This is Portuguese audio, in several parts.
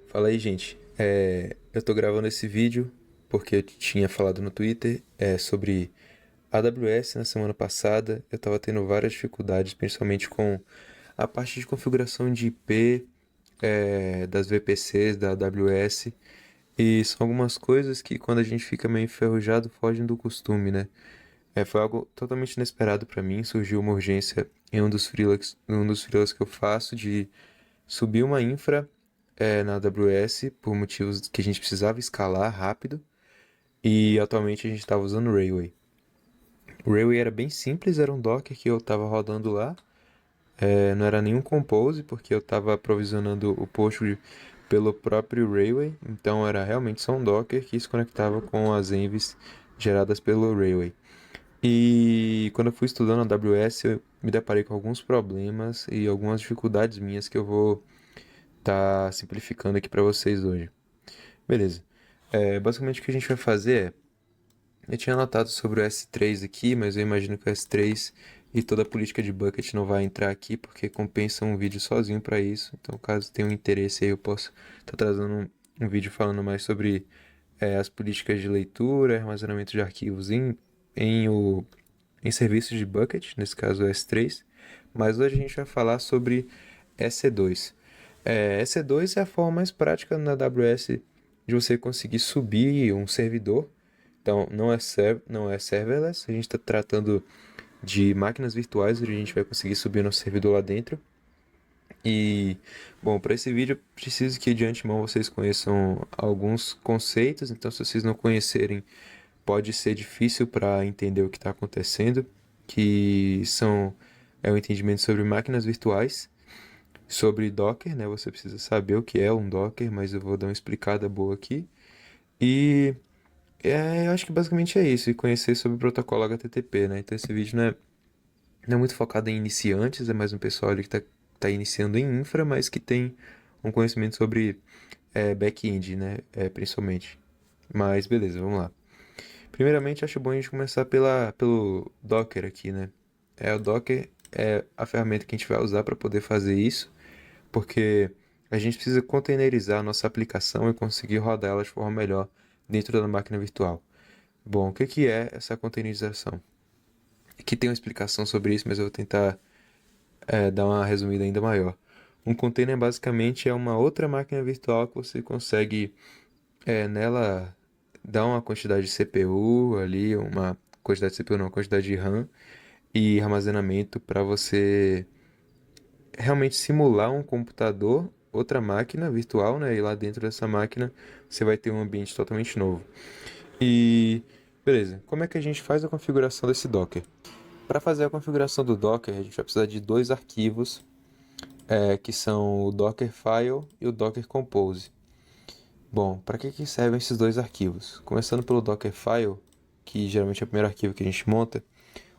Fala aí, gente. Eu tô gravando esse vídeo porque eu tinha falado no Twitter sobre AWS na semana passada. Eu tava tendo várias dificuldades, principalmente com a parte de configuração de IP das VPCs da AWS. E são algumas coisas que, quando a gente fica meio enferrujado, fogem do costume, né? Foi algo totalmente inesperado para mim. Surgiu uma urgência em um dos freelas que eu faço de subir uma infra na AWS por motivos que a gente precisava escalar rápido e atualmente a gente estava usando o Railway. O Railway era bem simples, era um Docker que eu estava rodando lá, não era nenhum Compose porque eu estava aprovisionando o Postgre pelo próprio Railway, então era realmente só um Docker que se conectava com as envs geradas pelo Railway. E quando eu fui estudando a AWS, eu me deparei com alguns problemas e algumas dificuldades minhas que eu vou estar simplificando aqui para vocês hoje. Beleza. Basicamente o que a gente vai fazer eu tinha anotado sobre o S3 aqui, mas eu imagino que o S3 e toda a política de bucket não vai entrar aqui, porque compensa um vídeo sozinho para isso. Então, caso tenha um interesse aí, eu posso estar trazendo um vídeo falando mais sobre as políticas de leitura, armazenamento de arquivos em serviços de bucket, nesse caso o S3. Mas hoje a gente vai falar sobre EC2. EC2 é a forma mais prática na AWS de você conseguir subir um servidor. Então, não é serverless, a gente está tratando de máquinas virtuais, onde a gente vai conseguir subir nosso servidor lá dentro. E, bom, para esse vídeo eu preciso que de antemão vocês conheçam alguns conceitos, então se vocês não conhecerem, pode ser difícil para entender o que está acontecendo, que é o entendimento sobre máquinas virtuais, sobre Docker, né? Você precisa saber o que é um Docker, mas eu vou dar uma explicada boa aqui. E eu acho que basicamente é isso, e conhecer sobre o protocolo HTTP, né? Então esse vídeo não é muito focado em iniciantes, é mais um pessoal ali que tá iniciando em infra, mas que tem um conhecimento sobre back-end, né? Principalmente. Mas beleza, vamos lá. Primeiramente, acho bom a gente começar pelo Docker aqui, né? O Docker é a ferramenta que a gente vai usar para poder fazer isso, porque a gente precisa containerizar a nossa aplicação e conseguir rodar ela de forma melhor dentro da máquina virtual. Bom, o que é essa containerização? Aqui tem uma explicação sobre isso, mas eu vou tentar dar uma resumida ainda maior. Um container basicamente é uma outra máquina virtual que você consegue nela dar uma quantidade de CPU ali, uma quantidade de CPU não, uma quantidade de RAM e armazenamento para você realmente simular um computador, outra máquina virtual, né? E lá dentro dessa máquina você vai ter um ambiente totalmente novo. E beleza, como é que a gente faz a configuração desse Docker? Para fazer a configuração do Docker, a gente vai precisar de dois arquivos, que são o Dockerfile e o Docker Compose. Bom, para que servem esses dois arquivos? Começando pelo Dockerfile, que geralmente é o primeiro arquivo que a gente monta.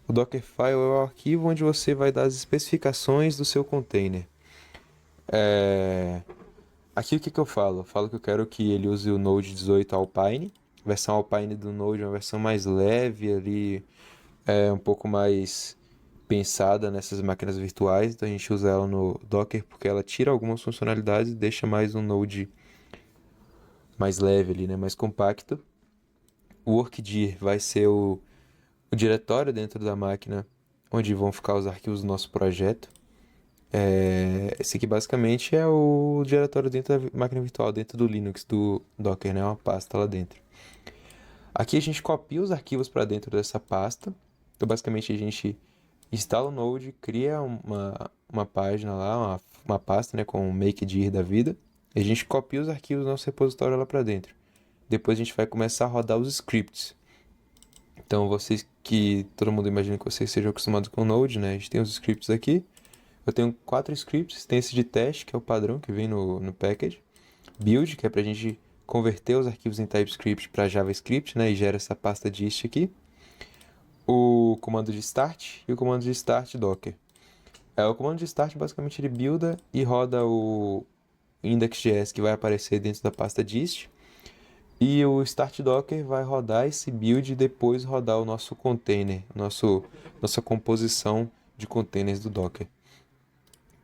O Dockerfile é o arquivo onde você vai dar as especificações do seu container. Aqui o que eu falo? Eu falo que eu quero que ele use o Node 18 Alpine. A versão Alpine do Node é uma versão mais leve ali, um pouco mais pensada nessas máquinas virtuais, então a gente usa ela no Docker porque ela tira algumas funcionalidades e deixa mais um Node mais leve ali, né, mais compacto. O Workdir vai ser o diretório dentro da máquina onde vão ficar os arquivos do nosso projeto. Esse aqui basicamente é o diretório dentro da máquina virtual, dentro do Linux, do Docker, né, uma pasta lá dentro. Aqui a gente copia os arquivos para dentro dessa pasta. Então, basicamente, a gente instala o Node, cria uma página lá, uma pasta, né, com o makedir da vida. E a gente copia os arquivos do nosso repositório lá para dentro. Depois a gente vai começar a rodar os scripts. Então, vocês que todo mundo imagina que vocês sejam acostumados com o Node, né? A gente tem os scripts aqui. Eu tenho 4 scripts. Tem esse de teste, que é o padrão que vem no package. Build, que é para a gente converter os arquivos em TypeScript para JavaScript, né? E gera essa pasta dist aqui. O comando de start e o comando de start docker. O comando de start basicamente ele builda e roda o index.js que vai aparecer dentro da pasta dist. E o start docker vai rodar esse build e depois rodar o nosso container, nossa composição de containers do Docker.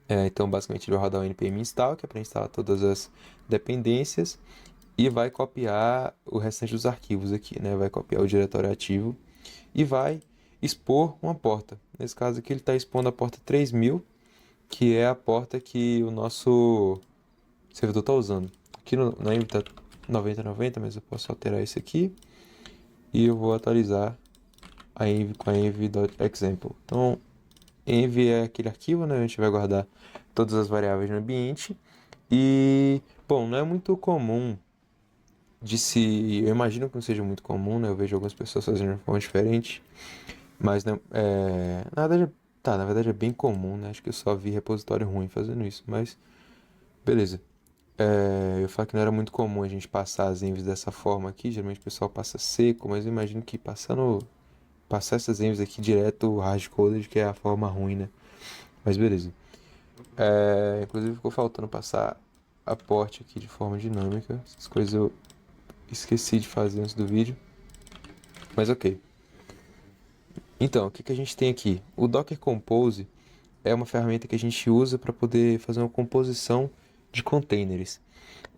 Então, basicamente, ele vai rodar o npm install, que é para instalar todas as dependências, e vai copiar o restante dos arquivos aqui, né? Vai copiar o diretório ativo e vai expor uma porta. Nesse caso aqui, ele está expondo a porta 3000, que é a porta que o nosso servidor está usando. Aqui na env está 9090, mas eu posso alterar isso aqui e eu vou atualizar a env com a env.example. Então, env é aquele arquivo, né? A gente vai guardar todas as variáveis no ambiente. E, bom, não é muito comum de se... Eu imagino que não seja muito comum, né? Eu vejo algumas pessoas fazendo de forma diferente. Mas, né, na verdade, na verdade é bem comum, né? Acho que eu só vi repositório ruim fazendo isso, mas beleza. Eu falo que não era muito comum a gente passar as envs dessa forma aqui. Geralmente o pessoal passa seco, mas eu imagino que passar essas envs aqui direto hardcoded, que é a forma ruim, né? Mas beleza. Inclusive ficou faltando passar a porte aqui de forma dinâmica. Essas coisas eu esqueci de fazer antes do vídeo. Mas ok. Então, o que a gente tem aqui? O Docker Compose é uma ferramenta que a gente usa para poder fazer uma composição de containers.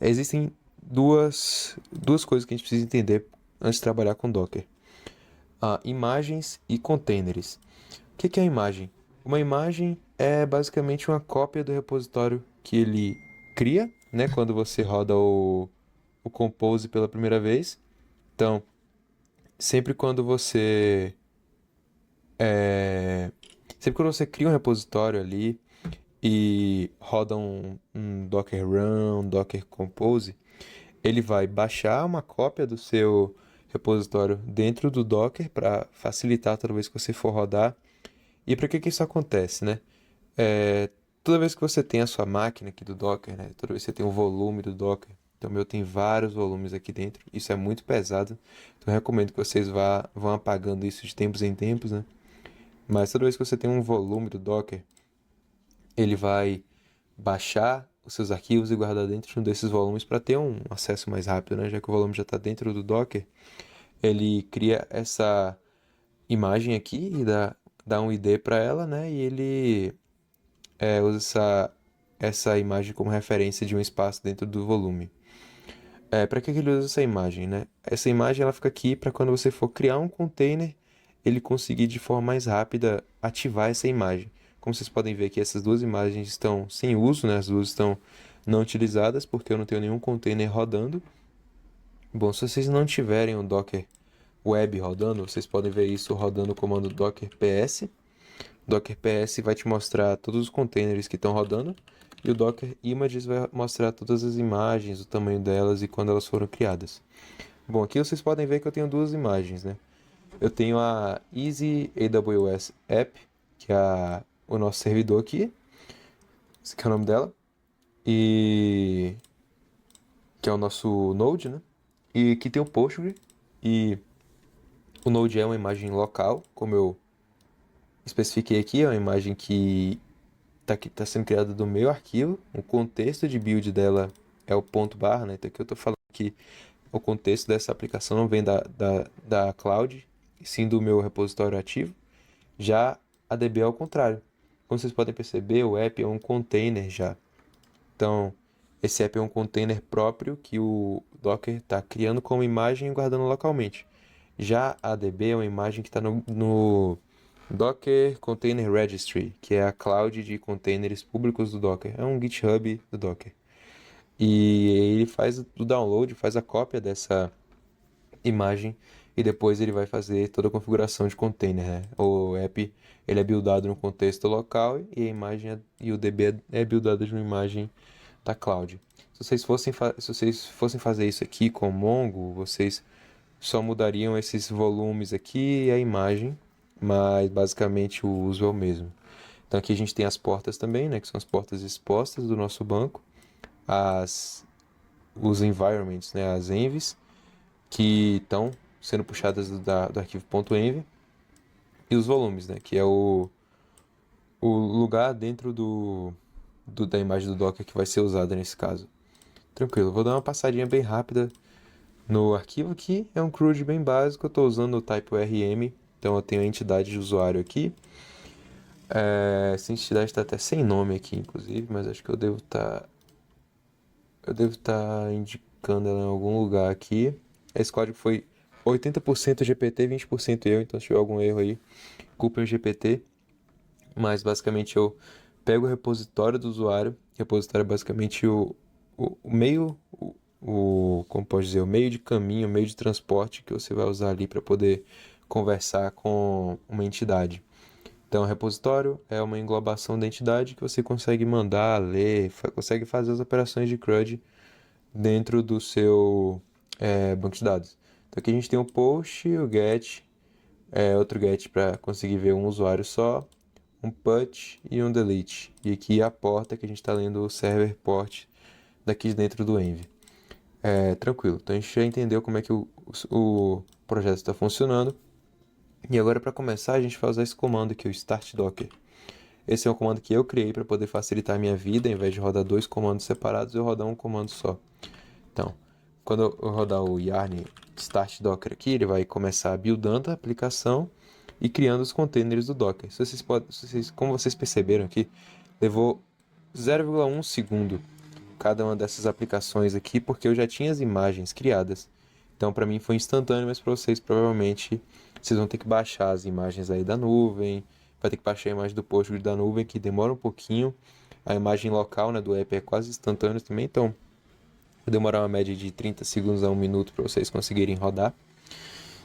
Existem duas coisas que a gente precisa entender antes de trabalhar com Docker. Imagens e containers. O que é a imagem? Uma imagem é basicamente uma cópia do repositório que ele cria, né, quando você roda o Compose pela primeira vez. Então, sempre quando você sempre quando você cria um repositório ali e roda um Docker Run, um Docker Compose, ele vai baixar uma cópia do seu repositório dentro do Docker para facilitar toda vez que você for rodar. E para que isso acontece, né? Toda vez que você tem a sua máquina aqui do Docker, né? Toda vez que você tem o volume do Docker, então o meu tem vários volumes aqui dentro, isso é muito pesado, então eu recomendo que vocês vão apagando isso de tempos em tempos, né? Mas toda vez que você tem um volume do Docker, ele vai baixar os seus arquivos e guardar dentro de um desses volumes para ter um acesso mais rápido, né? Já que o volume já está dentro do Docker, ele cria essa imagem aqui e dá um ID para ela, né? E ele usa essa imagem como referência de um espaço dentro do volume. Para que ele usa essa imagem, né? Essa imagem ela fica aqui para quando você for criar um container, ele conseguir de forma mais rápida ativar essa imagem. Como vocês podem ver aqui, essas duas imagens estão sem uso, né? As duas estão não utilizadas porque eu não tenho nenhum container rodando. Bom, se vocês não tiverem o Docker Web rodando, vocês podem ver isso rodando o comando Docker PS. Docker PS vai te mostrar todos os containers que estão rodando e o Docker Images vai mostrar todas as imagens, o tamanho delas e quando elas foram criadas. Bom, aqui vocês podem ver que eu tenho duas imagens, né? Eu tenho a Easy AWS App, que é o nosso servidor aqui, esse aqui é o nome dela, e que é o nosso Node, né? E aqui tem o Postgre, e o Node é uma imagem local, como eu especifiquei aqui, é uma imagem que tá sendo criada do meu arquivo. O contexto de build dela é o ponto barra, né? Então aqui eu estou falando que o contexto dessa aplicação não vem da cloud, e sim do meu repositório ativo. Já a DB é ao contrário. Como vocês podem perceber, o app é um container já. Então, esse app é um container próprio que o Docker está criando como imagem e guardando localmente. Já a DB é uma imagem que está no Docker Container Registry, que é a cloud de containers públicos do Docker. É um GitHub do Docker. E ele faz o download, faz a cópia dessa imagem e depois ele vai fazer toda a configuração de container, né? O app ele é buildado no contexto local e a imagem e o DB é buildado de uma imagem da cloud. Se vocês fossem fazer isso aqui com Mongo, vocês só mudariam esses volumes aqui e a imagem, mas basicamente o uso é o mesmo. Então aqui a gente tem as portas também, né, que são as portas expostas do nosso banco, os environments, né, as envs, que estão sendo puxadas do arquivo .env, e os volumes, né, que é o lugar dentro da imagem do Docker que vai ser usada nesse caso. Tranquilo, vou dar uma passadinha bem rápida no arquivo aqui. É um CRUD bem básico, eu estou usando o type ORM, então eu tenho a entidade de usuário aqui. Essa entidade está até sem nome aqui, inclusive, mas acho que eu devo estar indicando ela em algum lugar aqui. Esse código foi 80% GPT, 20% eu, então se tiver algum erro aí, culpa é o GPT. Mas basicamente eu pego o repositório do usuário. Repositório é basicamente o meio, como pode dizer, o meio de caminho, o meio de transporte que você vai usar ali para poder conversar com uma entidade. Então, o repositório é uma englobação da entidade que você consegue mandar, ler, consegue fazer as operações de CRUD dentro do seu banco de dados. Então, aqui a gente tem o post, o get, outro get para conseguir ver um usuário só, um put e um delete. E aqui a porta que a gente está lendo o server port daqui de dentro do Env. Tranquilo. Então, a gente já entendeu como é que o projeto está funcionando. E agora, para começar, a gente vai usar esse comando aqui, o start docker. Esse é um comando que eu criei para poder facilitar a minha vida. Em vez de rodar dois comandos separados, eu rodar um comando só. Então, quando eu rodar o yarn start docker aqui, ele vai começar buildando a aplicação e criando os containers do Docker. Como vocês perceberam aqui, levou 0,1 segundo cada uma dessas aplicações aqui, porque eu já tinha as imagens criadas. Então, para mim foi instantâneo, mas para vocês provavelmente vocês vão ter que baixar as imagens aí da nuvem, vai ter que baixar a imagem do Postgres da nuvem, que demora um pouquinho. A imagem local, né, do app é quase instantânea também, então vai demorar uma média de 30 segundos a 1 minuto para vocês conseguirem rodar.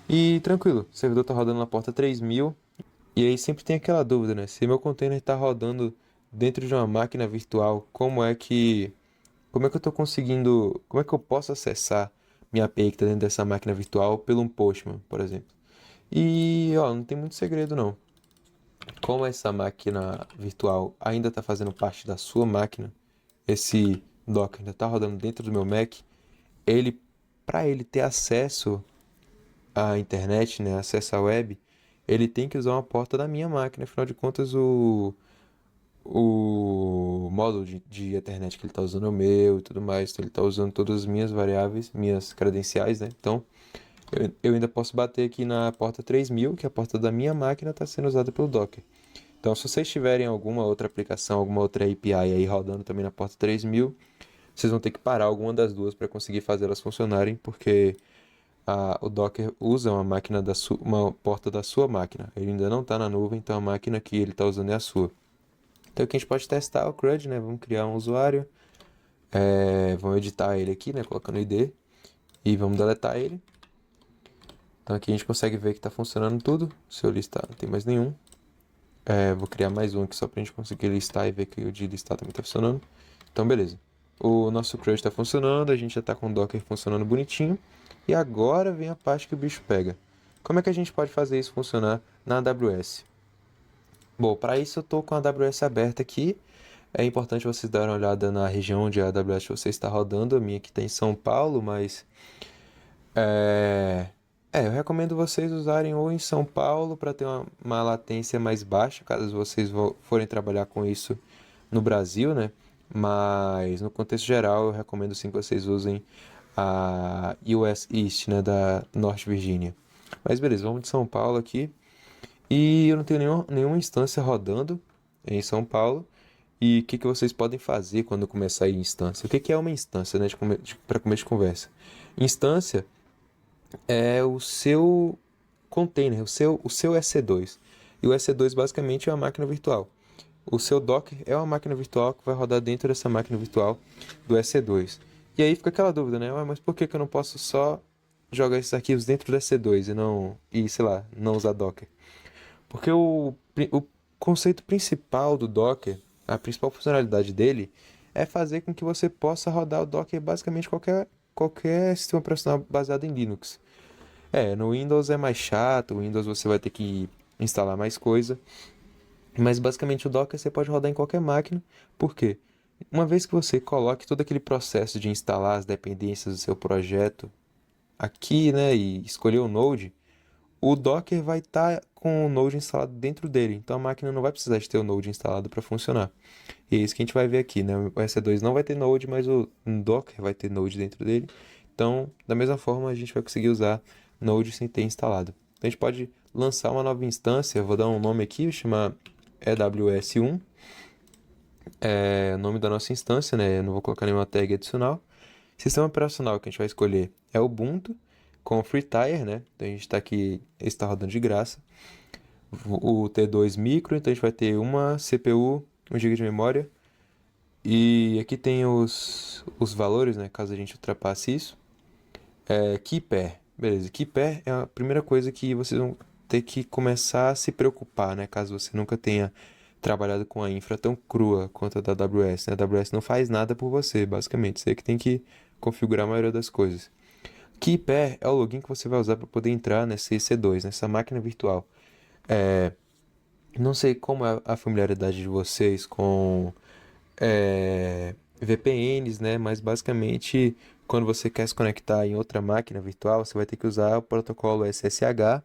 E tranquilo, o servidor está rodando na porta 3000. E aí sempre tem aquela dúvida, né? Se meu container está rodando dentro de uma máquina virtual, como é que eu estou conseguindo, como é que eu posso acessar minha API que está dentro dessa máquina virtual pelo um Postman, por exemplo? E, ó, não tem muito segredo não. Como essa máquina virtual ainda está fazendo parte da sua máquina, esse Docker ainda está rodando dentro do meu Mac, ele, para ele ter acesso à internet, né, acesso à web, ele tem que usar uma porta da minha máquina. Afinal de contas, o módulo de Ethernet que ele está usando é o meu e tudo mais. Então, ele está usando todas as minhas variáveis, minhas credenciais, né? Então, eu ainda posso bater aqui na porta 3000, que é a porta da minha máquina, está sendo usada pelo Docker. Então, se vocês tiverem alguma outra aplicação, alguma outra API aí rodando também na porta 3000, vocês vão ter que parar alguma das duas para conseguir fazer elas funcionarem, porque o Docker usa uma porta da sua máquina. Ele ainda não está na nuvem, então a máquina que ele está usando é a sua. Então aqui a gente pode testar o CRUD, né? Vamos criar um usuário, vamos editar ele aqui, né? Colocando ID e vamos deletar ele. Então aqui a gente consegue ver que está funcionando tudo. Se eu listar, não tem mais nenhum. Vou criar mais um aqui só para a gente conseguir listar e ver que o de listar também está funcionando. Então beleza. O nosso CRUD está funcionando, a gente já está com o Docker funcionando bonitinho. E agora vem a parte que o bicho pega. Como é que a gente pode fazer isso funcionar na AWS? Bom, para isso eu estou com a AWS aberta aqui. É importante vocês darem uma olhada na região onde a AWS você está rodando. A minha aqui está em São Paulo, mas eu recomendo vocês usarem ou em São Paulo para ter uma latência mais baixa, caso vocês forem trabalhar com isso no Brasil, né? Mas no contexto geral, eu recomendo sim que vocês usem a US East, né, da Norte Virgínia. Mas beleza, vamos de São Paulo aqui. E eu não tenho nenhuma instância rodando em São Paulo. E o que vocês podem fazer quando começar a instância? O que é uma instância, né, para começo de conversa? Instância é o seu container, o seu EC2. E o EC2 basicamente é uma máquina virtual. O seu Docker é uma máquina virtual que vai rodar dentro dessa máquina virtual do EC2. E aí fica aquela dúvida, né? Mas por que eu não posso só jogar esses arquivos dentro do EC2 sei lá, não usar Docker? Porque o conceito principal do Docker, a principal funcionalidade dele, é fazer com que você possa rodar o Docker basicamente qualquer sistema operacional baseado em Linux. No Windows é mais chato, o Windows você vai ter que instalar mais coisa, mas basicamente o Docker você pode rodar em qualquer máquina. Por quê? Uma vez que você coloque todo aquele processo de instalar as dependências do seu projeto aqui, né, e escolher o Node, o Docker vai estar com o Node instalado dentro dele. Então a máquina não vai precisar de ter o Node instalado para funcionar. E é isso que a gente vai ver aqui, né? O EC2 não vai ter Node, mas o Docker vai ter Node dentro dele. Então, da mesma forma, a gente vai conseguir usar Node sem ter instalado. Então a gente pode lançar uma nova instância, vou dar um nome aqui, vou chamar EWS1, é o nome da nossa instância, né? Eu não vou colocar nenhuma tag adicional. Sistema operacional que a gente vai escolher é o Ubuntu, com o FreeTire, né? Então a gente está aqui, ele está rodando de graça. O T2 micro, então a gente vai ter uma CPU, 1 GB de memória. E aqui tem os valores, né? Caso a gente ultrapasse isso. Keypair, beleza. Keypair é a primeira coisa que vocês vão ter que começar a se preocupar, né? Caso você nunca tenha trabalhado com a infra tão crua quanto a da AWS, né? A AWS não faz nada por você, basicamente. Você que tem que configurar a maioria das coisas. Keypair é o login que você vai usar para poder entrar nessa EC2, nessa máquina virtual. Não sei como é a familiaridade de vocês com VPNs, né? Mas basicamente, quando você quer se conectar em outra máquina virtual, você vai ter que usar o protocolo SSH.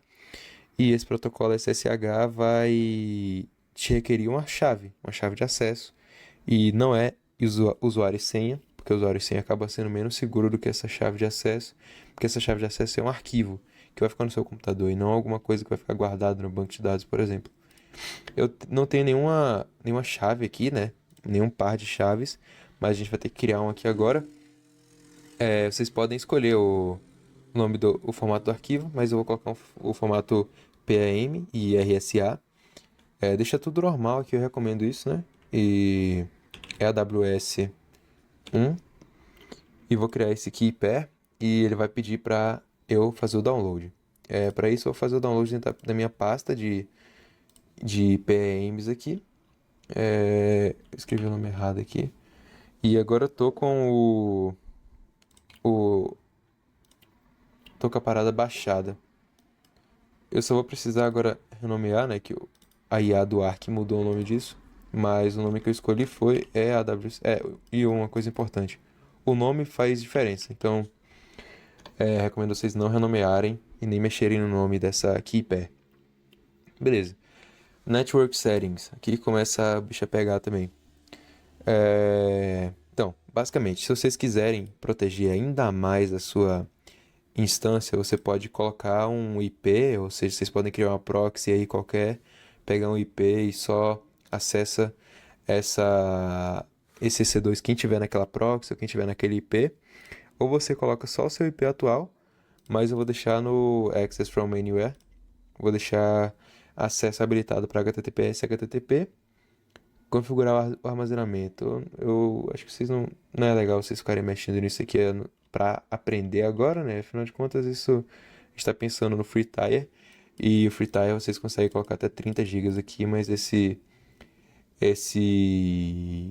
E esse protocolo SSH vai te requerir uma chave de acesso. E não é usuário e senha, porque o usuário e senha acaba sendo menos seguro do que essa chave de acesso, porque essa chave de acesso é um arquivo que vai ficar no seu computador e não alguma coisa que vai ficar guardada no banco de dados, por exemplo. Eu não tenho nenhuma chave aqui, né? Nenhum par de chaves, mas a gente vai ter que criar um aqui agora. Vocês podem escolher o nome o formato do arquivo, mas eu vou colocar o formato PAM e RSA. Deixa tudo normal aqui, eu recomendo isso, né? E é AWS 1. E vou criar esse keypair e ele vai pedir para eu fazer o download. Para isso eu vou fazer o download dentro da minha pasta de PAMs aqui. Escrevi o nome errado aqui. E agora eu tô com o tô com a parada baixada. Eu só vou precisar agora renomear, né, que a IA do Arc mudou o nome disso, mas o nome que eu escolhi foi AWS. E uma coisa importante, o nome faz diferença, então recomendo vocês não renomearem e nem mexerem no nome dessa keypair. Beleza. Network Settings, aqui começa a bicha pegar também. Então, basicamente, se vocês quiserem proteger ainda mais a sua instância, você pode colocar um IP, ou seja, vocês podem criar uma proxy aí qualquer, pegar um IP e só acessa esse EC2 quem tiver naquela proxy ou quem tiver naquele IP, ou você coloca só o seu IP atual, mas eu vou deixar no Access from Anywhere, vou deixar acesso habilitado para HTTPS e HTTP, configurar o armazenamento. Eu acho que não é legal vocês ficarem mexendo nisso aqui para aprender agora, né? Afinal de contas, isso está pensando no FreeTire. E o FreeTire vocês conseguem colocar até 30 GB aqui, mas esse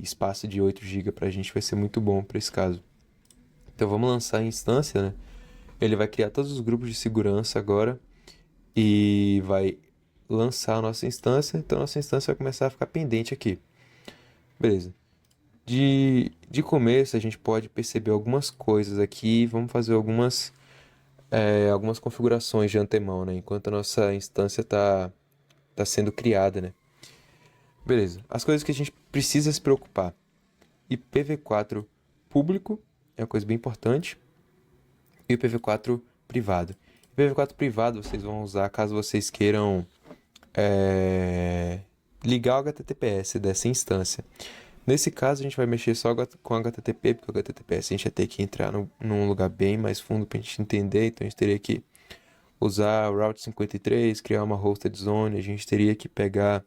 espaço de 8 GB para a gente vai ser muito bom para esse caso. Então vamos lançar a instância, né? Ele vai criar todos os grupos de segurança agora e vai lançar a nossa instância. Então nossa instância vai começar a ficar pendente aqui. Beleza. De começo a gente pode perceber algumas coisas aqui. Vamos fazer algumas configurações de antemão, né? Enquanto a nossa instância tá sendo criada, né? Beleza. As coisas que a gente precisa se preocupar. IPv4 público é uma coisa bem importante. E o IPv4 privado. IPv4 privado vocês vão usar caso vocês queiram ligar o HTTPS dessa instância. Nesse caso, a gente vai mexer só com HTTP, porque o HTTPS a gente ia ter que entrar num lugar bem mais fundo para a gente entender, então a gente teria que usar o Route 53, criar uma hosted zone, a gente teria que pegar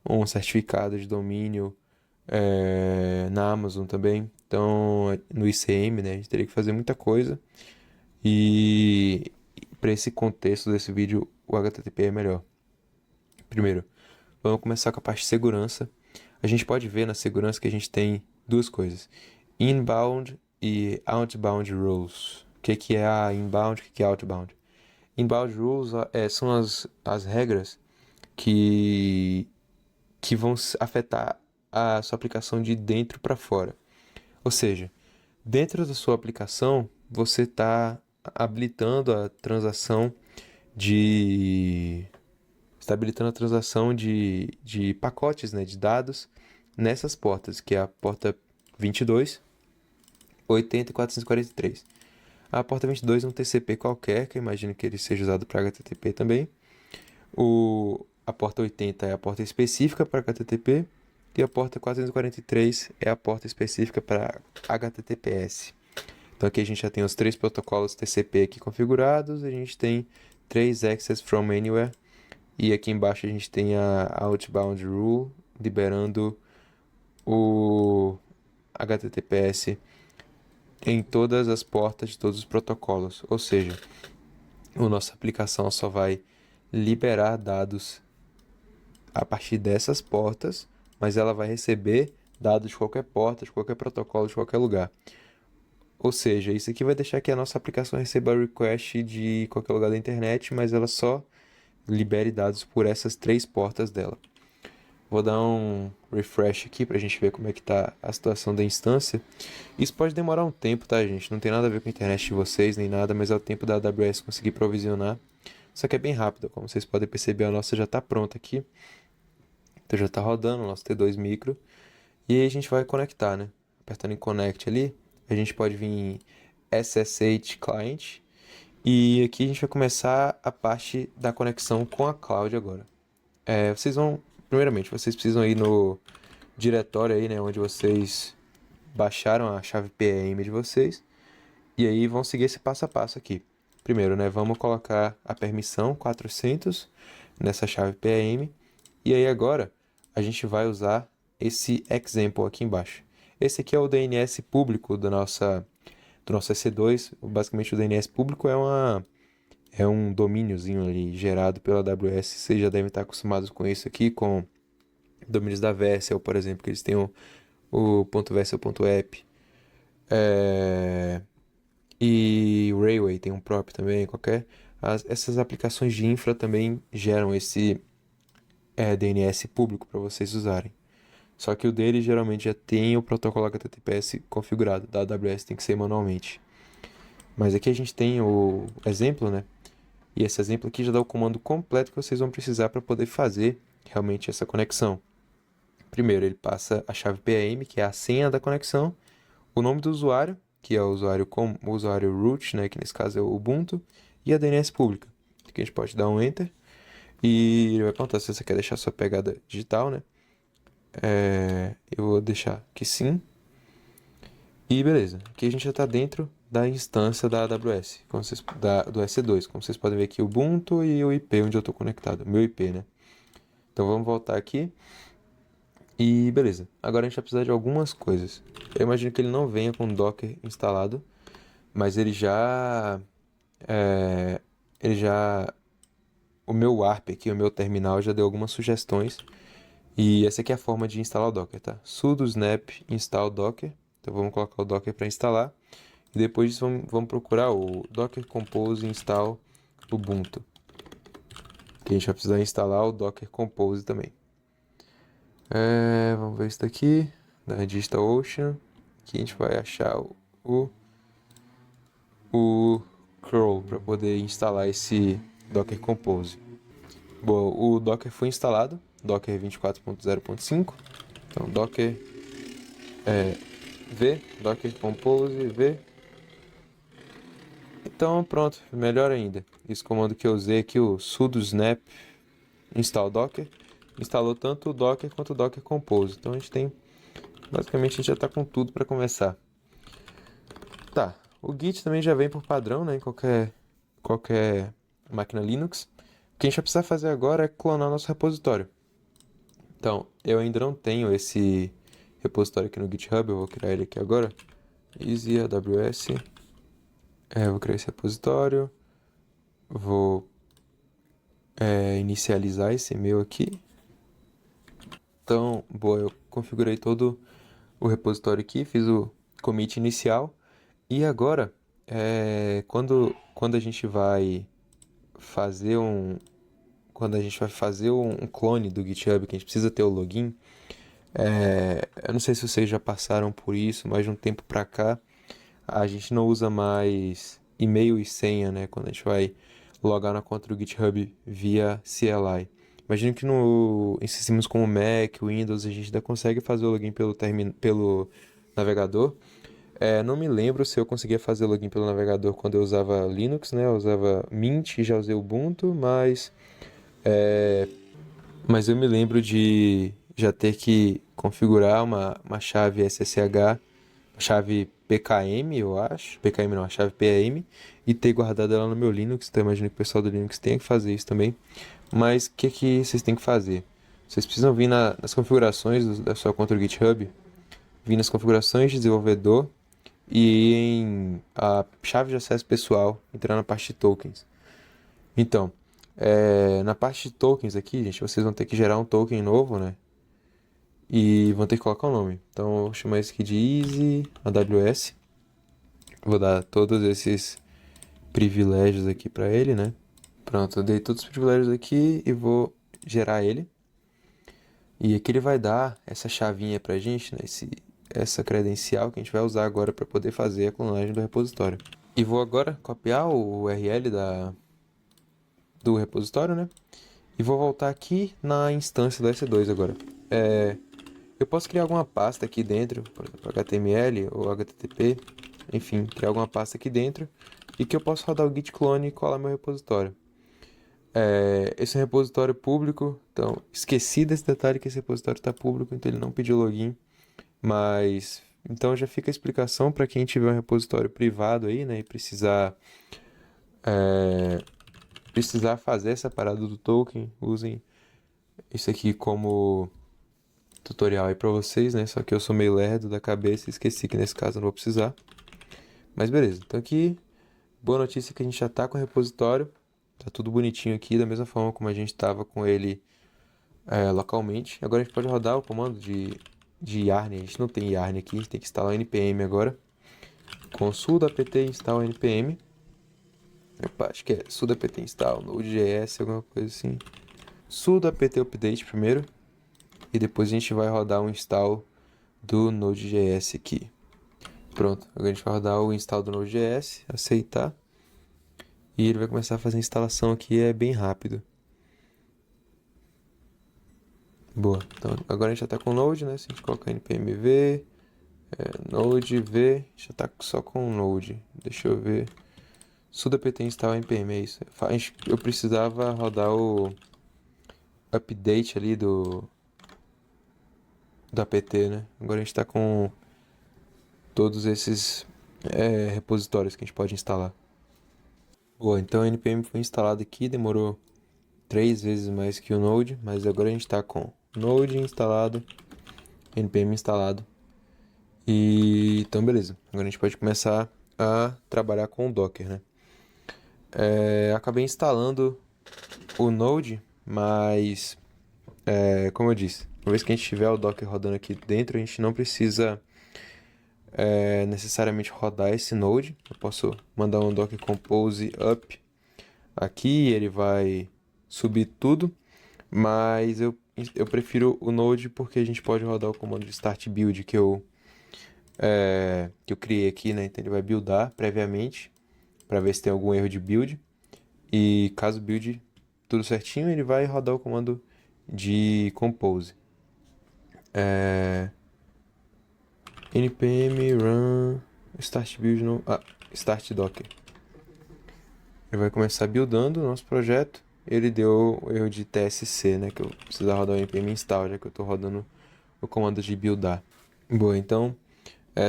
um certificado de domínio na Amazon também, então no ICM, né, a gente teria que fazer muita coisa e para esse contexto desse vídeo o HTTP é melhor. Primeiro, vamos começar com a parte de segurança. A gente pode ver na segurança que a gente tem duas coisas: inbound e outbound rules. O que é a inbound e o que é outbound? Inbound rules são as regras que vão afetar a sua aplicação de dentro para fora. Ou seja, dentro da sua aplicação, você está habilitando a transação de está habilitando a transação de pacotes, né, de dados nessas portas, que é a porta 22, 80 e 443. A porta 22 é um TCP qualquer, que eu imagino que ele seja usado para HTTP também. a porta 80 é a porta específica para HTTP e a porta 443 é a porta específica para HTTPS. Então aqui a gente já tem os 3 protocolos TCP aqui configurados, a gente tem 3 Access from Anywhere e aqui embaixo a gente tem a Outbound Rule liberando o HTTPS em todas as portas de todos os protocolos, ou seja, a nossa aplicação só vai liberar dados a partir dessas portas, mas ela vai receber dados de qualquer porta, de qualquer protocolo, de qualquer lugar. Ou seja, isso aqui vai deixar que a nossa aplicação receba request de qualquer lugar da internet, mas ela só libere dados por essas 3 portas dela. Vou dar um refresh aqui para a gente ver como é que está a situação da instância. Isso pode demorar um tempo, tá, gente? Não tem nada a ver com a internet de vocês, nem nada, mas é o tempo da AWS conseguir provisionar. Só que é bem rápido, como vocês podem perceber, a nossa já está pronta aqui. Então já está rodando o nosso T2 Micro. E aí a gente vai conectar, né? Apertando em Connect ali, a gente pode vir em SSH Client. E aqui a gente vai começar a parte da conexão com a cloud agora. Primeiramente, vocês precisam ir no diretório aí, né, onde vocês baixaram a chave PEM de vocês. E aí vão seguir esse passo a passo aqui. Primeiro, né, vamos colocar a permissão 400 nessa chave PEM. E aí agora a gente vai usar esse example aqui embaixo. Esse aqui é o DNS público do nosso EC2. Basicamente o DNS público é um domíniozinho ali gerado pela AWS. Vocês já devem estar acostumados com isso aqui, com domínios da Vessel, por exemplo, que eles têm o .vessel.app. E o Railway tem um próprio também, essas aplicações de infra também geram esse DNS público para vocês usarem. Só que o dele geralmente já tem o protocolo HTTPS configurado, da AWS tem que ser manualmente. Mas aqui a gente tem o exemplo, né? E esse exemplo aqui já dá o comando completo que vocês vão precisar para poder fazer realmente essa conexão. Primeiro, ele passa a chave PAM, que é a senha da conexão, o nome do usuário, que é o usuário root, né? Que nesse caso é o Ubuntu, e a DNS pública. Aqui a gente pode dar um Enter e ele vai perguntar se você quer deixar sua pegada digital, né? Eu vou deixar que sim. E beleza, aqui a gente já está dentro da instância da AWS, do EC2. Como vocês podem ver aqui, o Ubuntu e o IP onde eu estou conectado, meu IP, né? Então vamos voltar aqui. E beleza, agora a gente vai precisar de algumas coisas. Eu imagino que ele não venha com Docker instalado, mas o meu warp aqui, o meu terminal já deu algumas sugestões. E essa aqui é a forma de instalar o Docker, tá? Sudo snap install Docker. Então vamos colocar o Docker para instalar. E depois disso vamos procurar o Docker Compose install Ubuntu. Que a gente vai precisar instalar o Docker Compose também. Vamos ver isso daqui. Da DigitalOcean. Aqui a gente vai achar o curl para poder instalar esse Docker Compose. Bom, o Docker foi instalado. Docker 24.0.5. Então Docker V, Docker Compose V. Então pronto, melhor ainda. Esse comando que eu usei aqui, o sudo snap install Docker, instalou tanto o Docker quanto o Docker Compose. Então basicamente a gente já está com tudo para começar. Tá, o Git também já vem por padrão, né, em qualquer máquina Linux. O que a gente vai precisar fazer agora é clonar nosso repositório. Então, eu ainda não tenho esse repositório aqui no GitHub, eu vou criar ele aqui agora. Easy AWS. Vou criar esse repositório. Vou inicializar esse meu aqui. Então, boa, eu configurei todo o repositório aqui, fiz o commit inicial. E agora, quando a gente vai fazer um clone do GitHub, que a gente precisa ter o login, eu não sei se vocês já passaram por isso, mas de um tempo pra cá, a gente não usa mais e-mail e senha, né? Quando a gente vai logar na conta do GitHub via CLI. Imagino que em sistemas como Mac, Windows, a gente ainda consegue fazer o login pelo navegador. Não me lembro se eu conseguia fazer login pelo navegador quando eu usava Linux, né? Eu usava Mint e já usei Ubuntu, mas Mas eu me lembro de já ter que configurar uma chave SSH, chave PKM, eu acho. PKM não, a chave PAM, e ter guardado ela no meu Linux. Então, eu imagino que o pessoal do Linux tenha que fazer isso também. Mas o que vocês têm que fazer? Vocês precisam vir nas configurações da sua conta do GitHub, vir nas configurações de desenvolvedor e em a chave de acesso pessoal, entrar na parte de tokens. Então, na parte de tokens aqui, gente, vocês vão ter que gerar um token novo, né? E vão ter que colocar o nome. Então, eu vou chamar isso aqui de Easy AWS. Vou dar todos esses privilégios aqui para ele, né? Pronto, eu dei todos os privilégios aqui e vou gerar ele. E aqui ele vai dar essa chavinha pra gente, né? Essa credencial que a gente vai usar agora para poder fazer a clonagem do repositório. E vou agora copiar o URL do repositório, né? E vou voltar aqui na instância do S2 agora. Eu posso criar alguma pasta aqui dentro, por exemplo, HTML ou HTTP, enfim, criar alguma pasta aqui dentro e que eu posso rodar o git clone e colar meu repositório. Esse é um repositório público, então esqueci desse detalhe que esse repositório está público, então ele não pediu login, mas então já fica a explicação para quem tiver um repositório privado aí, né, e precisar fazer essa parada do token, usem isso aqui como tutorial aí pra vocês, né? Só que eu sou meio lerdo da cabeça e esqueci que nesse caso eu não vou precisar. Mas beleza, então aqui, boa notícia que a gente já tá com o repositório. Tá tudo bonitinho aqui, da mesma forma como a gente tava com ele localmente. Agora a gente pode rodar o comando de yarn. A gente não tem yarn aqui, a gente tem que instalar o npm agora. Com sudo apt install npm. Opa, acho que é sudo apt install node.js, alguma coisa assim. Sudo apt update primeiro. E depois a gente vai rodar um install do Node.js aqui. Pronto, agora a gente vai rodar o install do Node.js, aceitar. E ele vai começar a fazer a instalação aqui, é bem rápido. Boa, então agora a gente já está com o Node, né? Se a gente colocar npm v, node v, já está só com o Node. Deixa eu ver. Sudo apt install npm, é isso. Eu precisava rodar o update ali do apt, né? Agora a gente está com todos esses repositórios que a gente pode instalar. Boa, então o npm foi instalado aqui, demorou 3 vezes mais que o Node, mas agora a gente está com Node instalado, npm instalado. E então beleza, agora a gente pode começar a trabalhar com o Docker, né? Acabei instalando o Node, mas como eu disse, uma vez que a gente tiver o Docker rodando aqui dentro, a gente não precisa necessariamente rodar esse Node. Eu posso mandar um Docker Compose up aqui, ele vai subir tudo, mas eu prefiro o Node porque a gente pode rodar o comando de start build que eu criei aqui, né? Então ele vai buildar previamente para ver se tem algum erro de build, e caso build tudo certinho, ele vai rodar o comando de compose. npm run start build no start docker. Ele vai começar buildando o nosso projeto. Ele deu o erro de TSC, né? Que eu preciso rodar o npm install, já que eu estou rodando o comando de buildar. Boa, então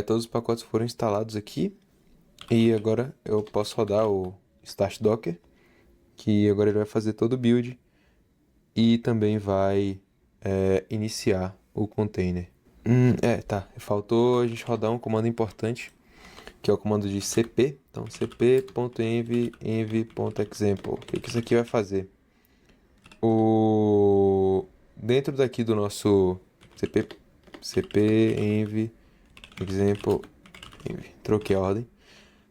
todos os pacotes foram instalados aqui. E agora eu posso rodar o start docker, que agora ele vai fazer todo o build e também vai iniciar o container. Tá. Faltou a gente rodar um comando importante, que é o comando de cp. Então, cp.env env.example. O que isso aqui vai fazer? Dentro daqui do nosso cp env example env. Troquei a ordem. O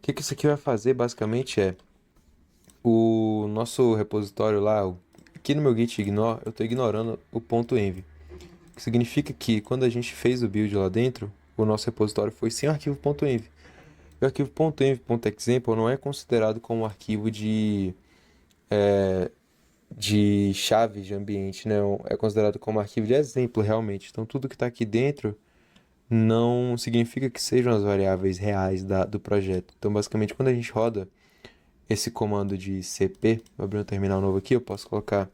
que isso aqui vai fazer basicamente é o nosso repositório lá, aqui no meu git ignore, eu estou ignorando o ponto .env. O que significa que quando a gente fez o build lá dentro, o nosso repositório foi sem arquivo .env. E o arquivo .env.example não é considerado como arquivo de chave de ambiente, né? É considerado como arquivo de exemplo realmente. Então tudo que está aqui dentro não significa que sejam as variáveis reais do projeto. Então basicamente quando a gente roda esse comando de cp, vou abrir um terminal novo aqui, eu posso colocar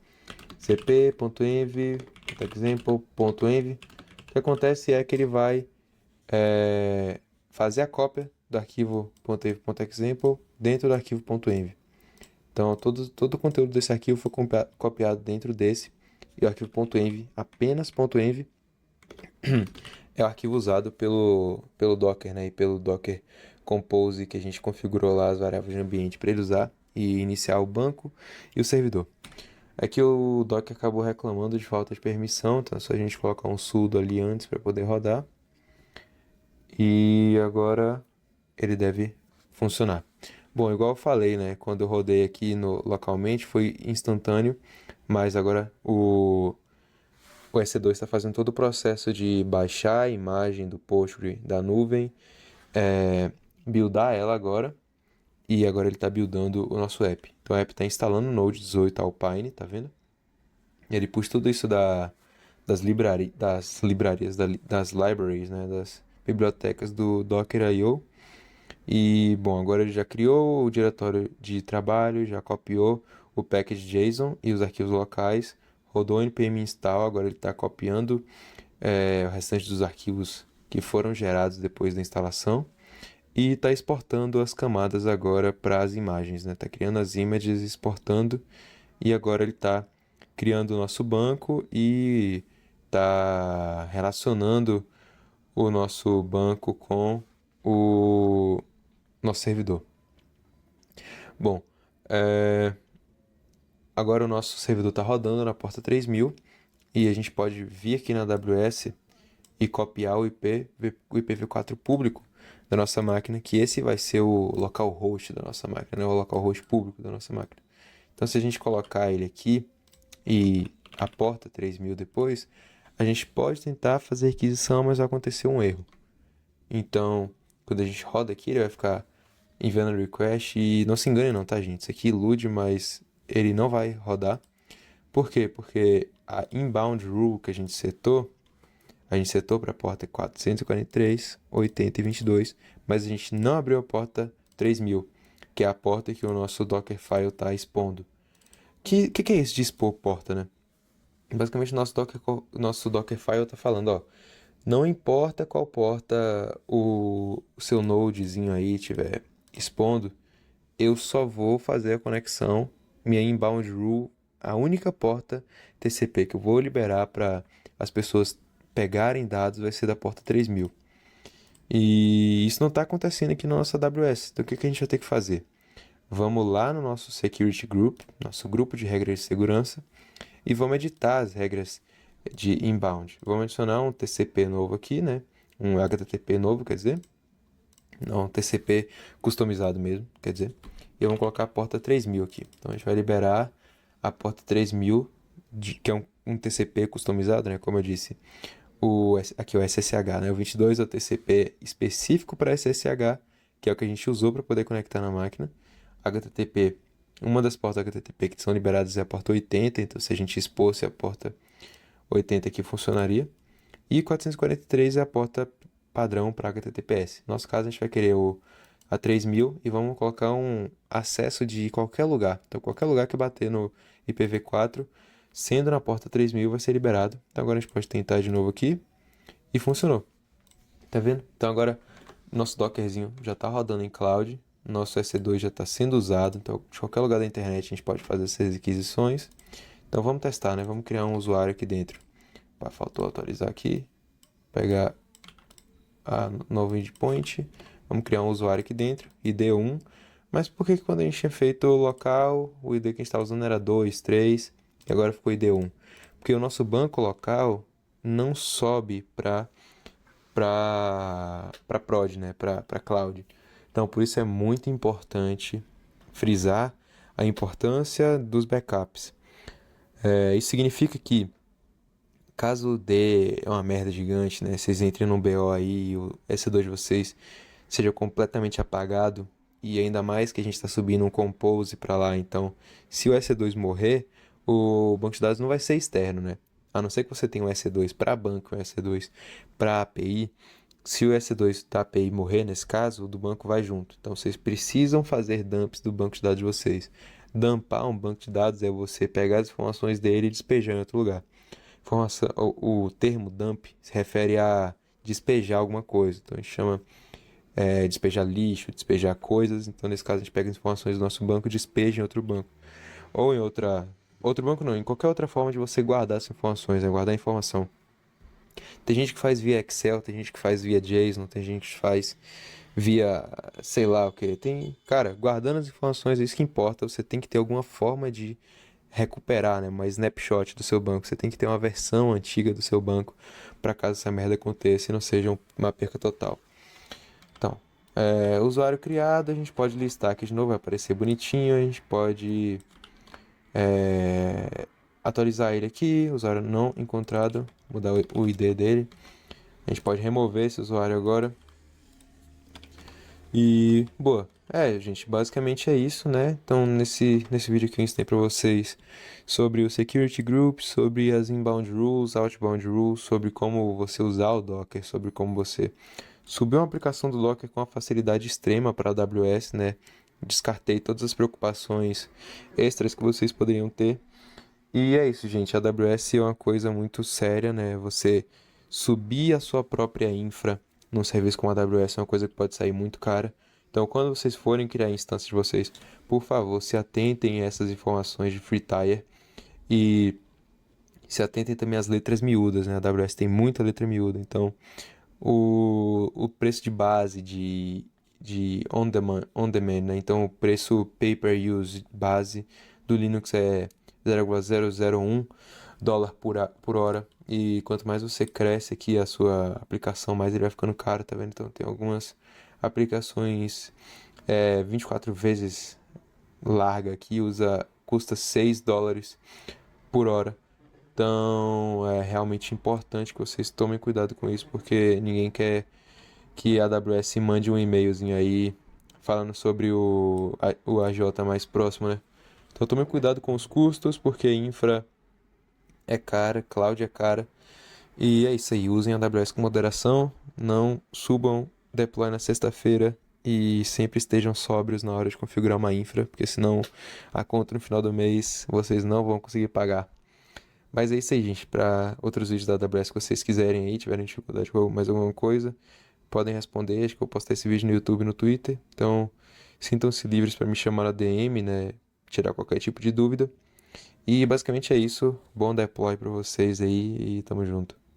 cp.env.example.env. O que acontece é que ele vai fazer a cópia do arquivo .env.example dentro do arquivo .env. Então, todo o conteúdo desse arquivo foi copiado dentro desse. E o arquivo .env, apenas .env, é o arquivo usado pelo Docker, né? E pelo Docker Compose, que a gente configurou lá as variáveis de ambiente para ele usar e iniciar o banco e o servidor. É que o Docker acabou reclamando de falta de permissão, então é só a gente colocar um sudo ali antes para poder rodar. E agora ele deve funcionar. Bom, igual eu falei, né? Quando eu rodei aqui localmente foi instantâneo, mas agora o EC2 está fazendo todo o processo de baixar a imagem do Postgre da nuvem, buildar ela agora, e agora ele está buildando o nosso app. Então o app está instalando o Node 18 Alpine, tá vendo? Ele puxa tudo isso das librarias, das libraries, né? Das bibliotecas do Docker.io. E, bom, agora ele já criou o diretório de trabalho, já copiou o package JSON e os arquivos locais, rodou o npm install, agora ele está copiando o restante dos arquivos que foram gerados depois da instalação e está exportando as camadas agora para as imagens, né? Está criando as images, exportando, e agora ele está criando o nosso banco e está relacionando o nosso banco com o nosso servidor. Bom, agora o nosso servidor está rodando na porta 3000 e a gente pode vir aqui na AWS e copiar o IPv4 público da nossa máquina, que esse vai ser o localhost da nossa máquina, né? O localhost público da nossa máquina. Então, se a gente colocar ele aqui e a porta 3000 depois, a gente pode tentar fazer a requisição, mas vai acontecer um erro. Então, quando a gente roda aqui, ele vai ficar enviando request e não se engane não, tá, gente? Isso aqui ilude, mas ele não vai rodar. Por quê? Porque a inbound rule que a gente setou para a porta 443, 80 e 22, mas a gente não abriu a porta 3000, que é a porta que o nosso Dockerfile está expondo. Que é isso de expor porta, né? Basicamente, o nosso Dockerfile está falando, ó, não importa qual porta o seu nodezinho aí estiver expondo, eu só vou fazer a conexão, minha inbound rule, a única porta TCP que eu vou liberar para as pessoas pegarem dados vai ser da porta 3000. E isso não está acontecendo aqui na nossa AWS. Então o que a gente vai ter que fazer? Vamos lá no nosso Security Group, nosso grupo de regras de segurança, e vamos editar as regras de inbound. Vamos adicionar um TCP novo aqui, né? Um HTTP novo, quer dizer. Não, um TCP customizado mesmo, quer dizer. E vamos colocar a porta 3000 aqui. Então a gente vai liberar a porta 3000, que é um TCP customizado, né? Como eu disse. Aqui é o SSH, né? O 22 é o TCP específico para SSH, que é o que a gente usou para poder conectar na máquina. HTTP, uma das portas HTTP que são liberadas é a porta 80, então se a gente expôsse a porta 80 aqui funcionaria. E 443 é a porta padrão para HTTPS. No nosso caso, a gente vai querer a 3000 e vamos colocar um acesso de qualquer lugar. Então, qualquer lugar que bater no IPv4, sendo na porta 3000, vai ser liberado. Então, agora a gente pode tentar de novo aqui e funcionou. Tá vendo? Então, agora nosso Dockerzinho já está rodando em cloud. Nosso EC2 já está sendo usado. Então, de qualquer lugar da internet, a gente pode fazer essas requisições. Então, vamos testar, né? Vamos criar um usuário aqui dentro. Faltou atualizar aqui. Pegar a novo endpoint. Vamos criar um usuário aqui dentro, ID1. Mas por que quando a gente tinha feito o local, o ID que a gente estava usando era 2, 3 e agora ficou ID1? Porque o nosso banco local não sobe para prod, né? Para cloud. Então, por isso é muito importante frisar a importância dos backups. Isso significa que caso dê uma merda gigante, né? Vocês entrem no BO aí e o EC2 de vocês seja completamente apagado, e ainda mais que a gente está subindo um compose para lá, então se o EC2 morrer, o banco de dados não vai ser externo, né? A não ser que você tenha um EC2 para banco, um EC2 para API. Se o EC2 da API morrer, nesse caso, o do banco vai junto. Então vocês precisam fazer dumps do banco de dados de vocês. Dumpar um banco de dados é você pegar as informações dele e despejar em outro lugar. O termo dump se refere a despejar alguma coisa. Então a gente chama despejar lixo, despejar coisas. Então nesse caso a gente pega as informações do nosso banco e despeja em outro banco. Ou em outro banco não, em qualquer outra forma de você guardar as informações, né? Guardar a informação. Tem gente que faz via Excel, tem gente que faz via JSON, tem gente que faz via sei lá o que. Cara, guardando as informações, é isso que importa. Você tem que ter alguma forma de recuperar, né? Uma snapshot do seu banco. Você tem que ter uma versão antiga do seu banco para caso essa merda aconteça e não seja uma perca total. Então, usuário criado, a gente pode listar aqui de novo, vai aparecer bonitinho. A gente pode atualizar ele aqui, usuário não encontrado, mudar o ID dele. A gente pode remover esse usuário agora. E, boa. Gente, basicamente é isso, né? Então, nesse vídeo aqui eu ensinei para vocês sobre o Security Group, sobre as Inbound Rules, Outbound Rules, sobre como você usar o Docker, sobre como você subir uma aplicação do Docker com uma facilidade extrema para a AWS, né? Descartei todas as preocupações extras que vocês poderiam ter. E é isso, gente. A AWS é uma coisa muito séria, né? Você subir a sua própria infra num serviço como a AWS é uma coisa que pode sair muito cara. Então, quando vocês forem criar a instância de vocês, por favor, se atentem a essas informações de free tier e se atentem também às letras miúdas, né? A AWS tem muita letra miúda, então o preço de base de on demand, né? Então, o preço pay-per-use base do Linux é 0,001 dólar por hora. E quanto mais você cresce aqui a sua aplicação, mais ele vai ficando caro, tá vendo? Então, tem algumas aplicações 24 vezes larga aqui, custa 6 dólares por hora. Então, é realmente importante que vocês tomem cuidado com isso, porque ninguém quer que a AWS mande um e-mailzinho aí falando sobre o AJ mais próximo, né? Então, tomem cuidado com os custos, porque infra é cara, cloud é cara. E é isso aí, usem a AWS com moderação, não subam deploy na sexta-feira e sempre estejam sóbrios na hora de configurar uma infra, porque senão a conta no final do mês vocês não vão conseguir pagar. Mas é isso aí, gente. Para outros vídeos da AWS que vocês quiserem aí, tiverem dificuldade com mais alguma coisa, podem responder. Acho que eu postei esse vídeo no YouTube e no Twitter. Então, sintam-se livres para me chamar na DM, né? Tirar qualquer tipo de dúvida. E basicamente é isso. Bom deploy para vocês aí e tamo junto.